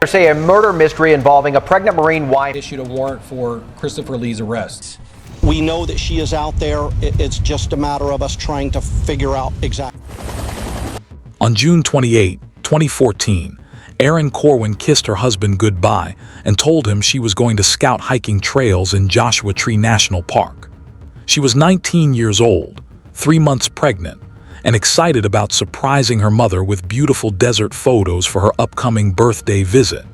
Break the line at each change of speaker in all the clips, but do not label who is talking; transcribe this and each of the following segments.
Say a murder mystery involving a pregnant Marine wife
issued a warrant for Christopher Lee's arrest.
We know that she is out there. It's just a matter of us trying to figure out exactly.
On June 28, 2014, Erin Corwin kissed her husband goodbye and told him she was going to scout hiking trails in Joshua Tree National Park. She was 19 years old, 3 months pregnant, and excited about surprising her mother with beautiful desert photos for her upcoming birthday visit.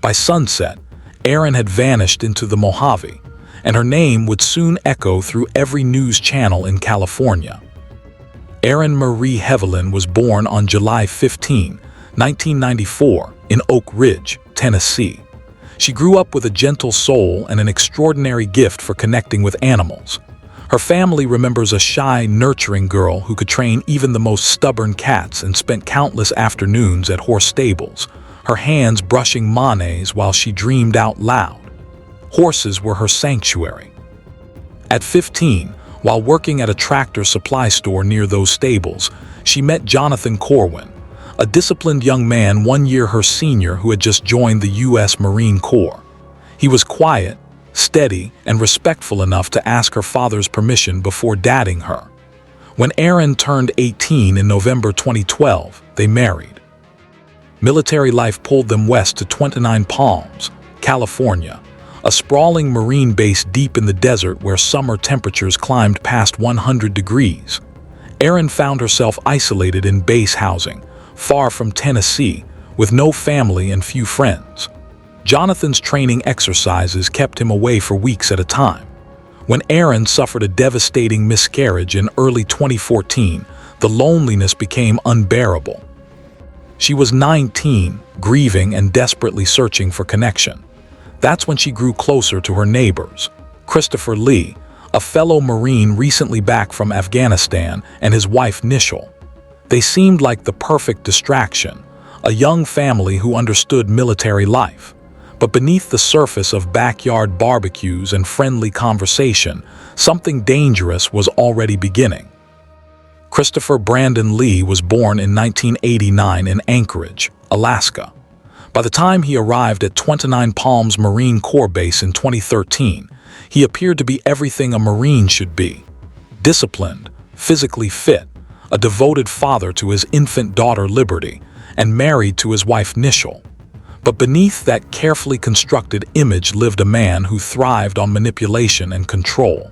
By sunset, Erin had vanished into the Mojave, and her name would soon echo through every news channel in California. Erin Marie Hevelin was born on July 15, 1994, in Oak Ridge, Tennessee. She grew up with a gentle soul and an extraordinary gift for connecting with animals. Her family remembers a shy, nurturing girl who could train even the most stubborn cats and spent countless afternoons at horse stables, her hands brushing manes while she dreamed out loud. Horses were her sanctuary. At 15, while working at a tractor supply store near those stables, she met Jonathan Corwin, a disciplined young man 1 year her senior who had just joined the U.S. Marine Corps. He was quiet, steady, and respectful enough to ask her father's permission before dating her. When Erin turned 18 in November 2012, they married. Military life pulled them west to 29 Palms, California, a sprawling Marine base deep in the desert where summer temperatures climbed past 100 degrees. Erin found herself isolated in base housing, far from Tennessee, with no family and few friends. Jonathan's training exercises kept him away for weeks at a time. When Erin suffered a devastating miscarriage in early 2014, the loneliness became unbearable. She was 19, grieving and desperately searching for connection. That's when she grew closer to her neighbors. Christopher Lee, a fellow Marine recently back from Afghanistan, and his wife Nishal. They seemed like the perfect distraction, a young family who understood military life. But beneath the surface of backyard barbecues and friendly conversation, something dangerous was already beginning. Christopher Brandon Lee was born in 1989 in Anchorage, Alaska. By the time he arrived at 29 Palms Marine Corps Base in 2013, he appeared to be everything a Marine should be. Disciplined, physically fit, a devoted father to his infant daughter Liberty, and married to his wife Nishal. But beneath that carefully constructed image lived a man who thrived on manipulation and control.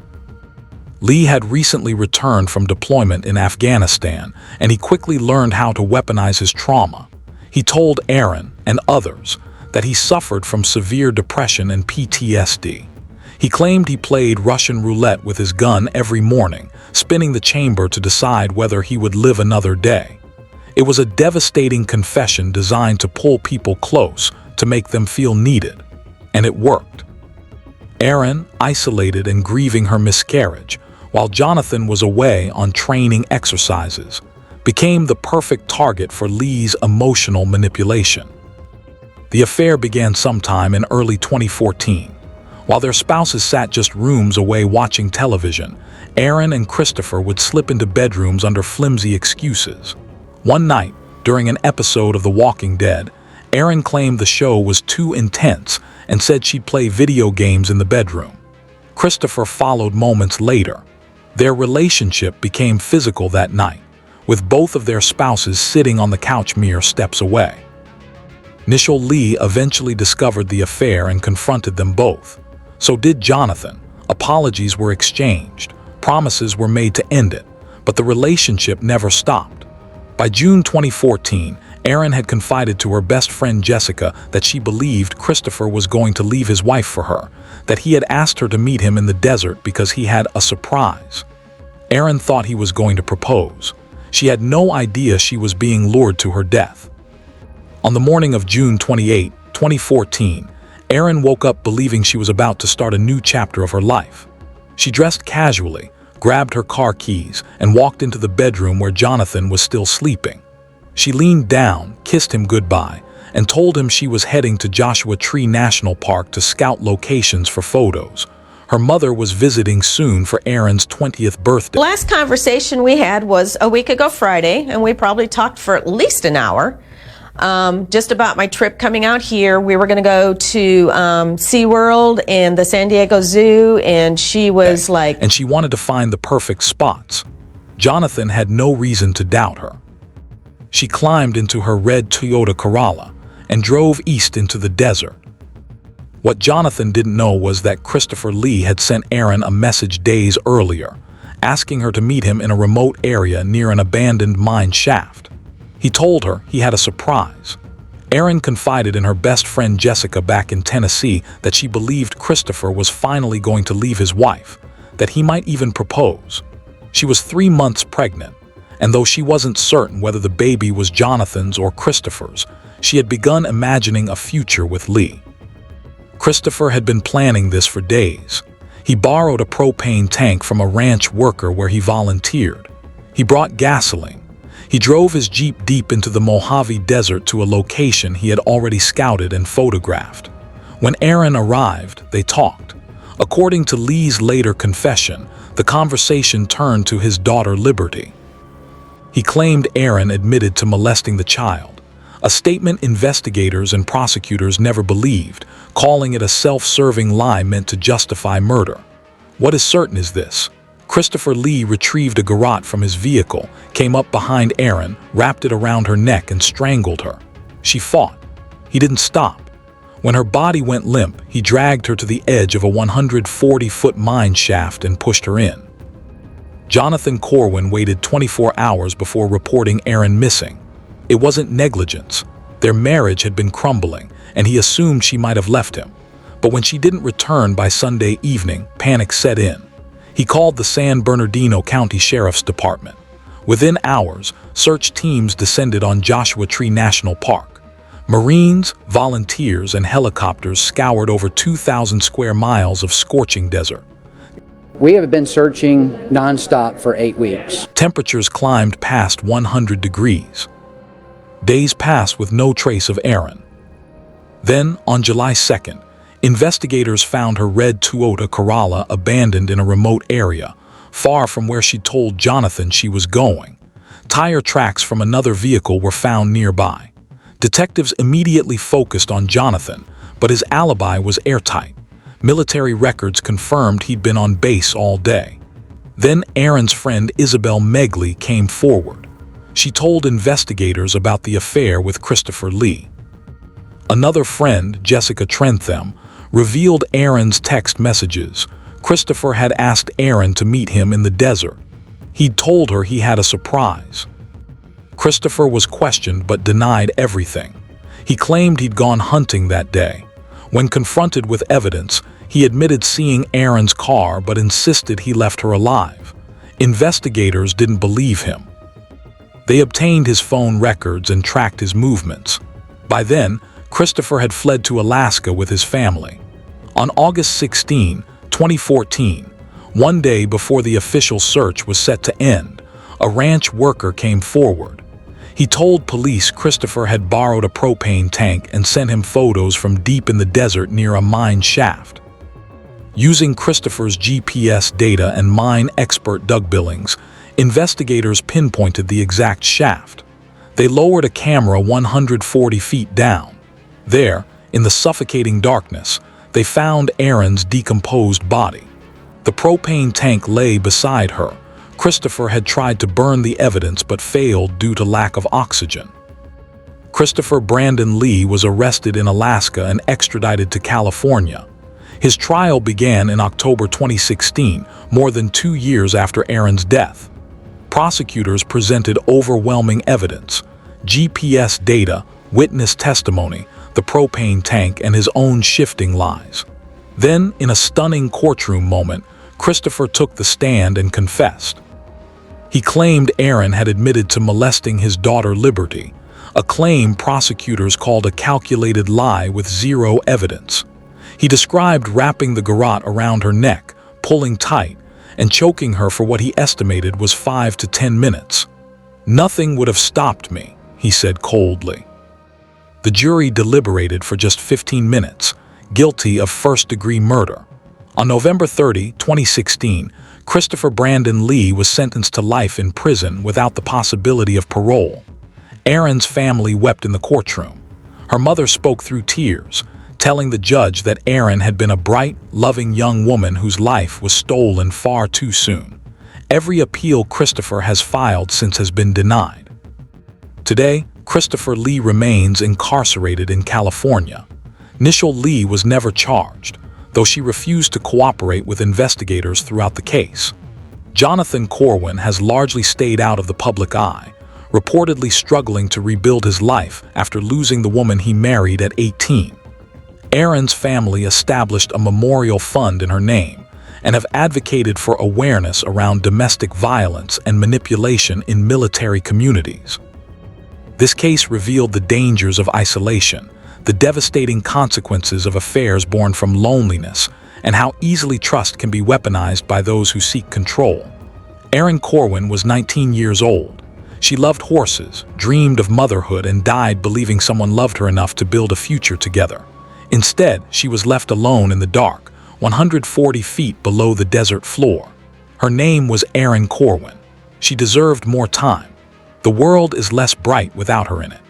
Lee had recently returned from deployment in Afghanistan, and he quickly learned how to weaponize his trauma. He told Erin and others that he suffered from severe depression and PTSD. He claimed he played Russian roulette with his gun every morning, spinning the chamber to decide whether he would live another day. It was a devastating confession designed to pull people close, to make them feel needed. And it worked. Erin, isolated and grieving her miscarriage, while Jonathan was away on training exercises, became the perfect target for Lee's emotional manipulation. The affair began sometime in early 2014. While their spouses sat just rooms away watching television, Erin and Christopher would slip into bedrooms under flimsy excuses. One night, during an episode of The Walking Dead, Erin claimed the show was too intense and said she'd play video games in the bedroom. Christopher followed moments later. Their relationship became physical that night, with both of their spouses sitting on the couch mere steps away. Nishal Lee eventually discovered the affair and confronted them both. So did Jonathan. Apologies were exchanged. Promises were made to end it, but the relationship never stopped. By June 2014, Erin had confided to her best friend Jessica that she believed Christopher was going to leave his wife for her, that he had asked her to meet him in the desert because he had a surprise. Erin thought he was going to propose. She had no idea she was being lured to her death. On the morning of June 28, 2014, Erin woke up believing she was about to start a new chapter of her life. She dressed casually, grabbed her car keys, and walked into the bedroom where Jonathan was still sleeping. She leaned down, kissed him goodbye, and told him she was heading to Joshua Tree National Park to scout locations for photos. Her mother was visiting soon for Erin's 20th birthday.
Last conversation we had was a week ago Friday, and we probably talked for at least an hour. just about my trip coming out here. We were going to go to SeaWorld and the San Diego Zoo, and she was like...
And she wanted to find the perfect spots. Jonathan had no reason to doubt her. She climbed into her red Toyota Corolla and drove east into the desert. What Jonathan didn't know was that Christopher Lee had sent Erin a message days earlier, asking her to meet him in a remote area near an abandoned mine shaft. He told her he had a surprise. Erin confided in her best friend Jessica back in Tennessee that she believed Christopher was finally going to leave his wife, that he might even propose. She was 3 months pregnant, and though she wasn't certain whether the baby was Jonathan's or Christopher's, she had begun imagining a future with Lee. Christopher had been planning this for days. He borrowed a propane tank from a ranch worker where he volunteered. He brought gasoline. He drove his Jeep deep into the Mojave Desert to a location he had already scouted and photographed. When Erin arrived, they talked. According to Lee's later confession, the conversation turned to his daughter Liberty. He claimed Erin admitted to molesting the child, a statement investigators and prosecutors never believed, calling it a self-serving lie meant to justify murder. What is certain is this: Christopher Lee retrieved a garrote from his vehicle, came up behind Erin, wrapped it around her neck and strangled her. She fought. He didn't stop. When her body went limp, he dragged her to the edge of a 140-foot mine shaft and pushed her in. Jonathan Corwin waited 24 hours before reporting Erin missing. It wasn't negligence. Their marriage had been crumbling, and he assumed she might have left him. But when she didn't return by Sunday evening, panic set in. He called the San Bernardino County Sheriff's Department. Within hours, search teams descended on Joshua Tree National Park. Marines, volunteers, and helicopters scoured over 2,000 square miles of scorching desert.
We have been searching nonstop for 8 weeks.
Temperatures climbed past 100 degrees. Days passed with no trace of Erin. Then, on July 2nd, investigators found her red Toyota Corolla abandoned in a remote area, far from where she told Jonathan she was going. Tire tracks from another vehicle were found nearby. Detectives immediately focused on Jonathan, but his alibi was airtight. Military records confirmed he'd been on base all day. Then Erin's friend Isabel Megley came forward. She told investigators about the affair with Christopher Lee. Another friend, Jessica Trentham, revealed Erin's text messages. Christopher had asked Erin to meet him in the desert. He'd told her he had a surprise. Christopher was questioned but denied everything. He claimed he'd gone hunting that day. When confronted with evidence, he admitted seeing Erin's car but insisted he left her alive. Investigators didn't believe him. They obtained his phone records and tracked his movements. By then, Christopher had fled to Alaska with his family. On August 16, 2014, one day before the official search was set to end, a ranch worker came forward. He told police Christopher had borrowed a propane tank and sent him photos from deep in the desert near a mine shaft. Using Christopher's GPS data and mine expert Doug Billings, investigators pinpointed the exact shaft. They lowered a camera 140 feet down. There, in the suffocating darkness, they found Erin's decomposed body. The propane tank lay beside her. Christopher had tried to burn the evidence but failed due to lack of oxygen. Christopher Brandon Lee was arrested in Alaska and extradited to California. His trial began in October 2016, more than 2 years after Erin's death. Prosecutors presented overwhelming evidence: GPS data, witness testimony, the propane tank, and his own shifting lies. Then, in a stunning courtroom moment, Christopher took the stand and confessed. He claimed Erin had admitted to molesting his daughter Liberty, a claim prosecutors called a calculated lie with zero evidence. He described wrapping the garrote around her neck, pulling tight, and choking her for what he estimated was 5 to 10 minutes. "Nothing would have stopped me," he said coldly. The jury deliberated for just 15 minutes, guilty of first-degree murder. On November 30, 2016, Christopher Brandon Lee was sentenced to life in prison without the possibility of parole. Erin's family wept in the courtroom. Her mother spoke through tears, telling the judge that Erin had been a bright, loving young woman whose life was stolen far too soon. Every appeal Christopher has filed since has been denied. Today, Christopher Lee remains incarcerated in California. Nichelle Lee was never charged, though she refused to cooperate with investigators throughout the case. Jonathan Corwin has largely stayed out of the public eye, reportedly struggling to rebuild his life after losing the woman he married at 18. Erin's family established a memorial fund in her name and have advocated for awareness around domestic violence and manipulation in military communities. This case revealed the dangers of isolation, the devastating consequences of affairs born from loneliness, and how easily trust can be weaponized by those who seek control. Erin Corwin was 19 years old. She loved horses, dreamed of motherhood, and died believing someone loved her enough to build a future together. Instead, she was left alone in the dark, 140 feet below the desert floor. Her name was Erin Corwin. She deserved more time. The world is less bright without her in it.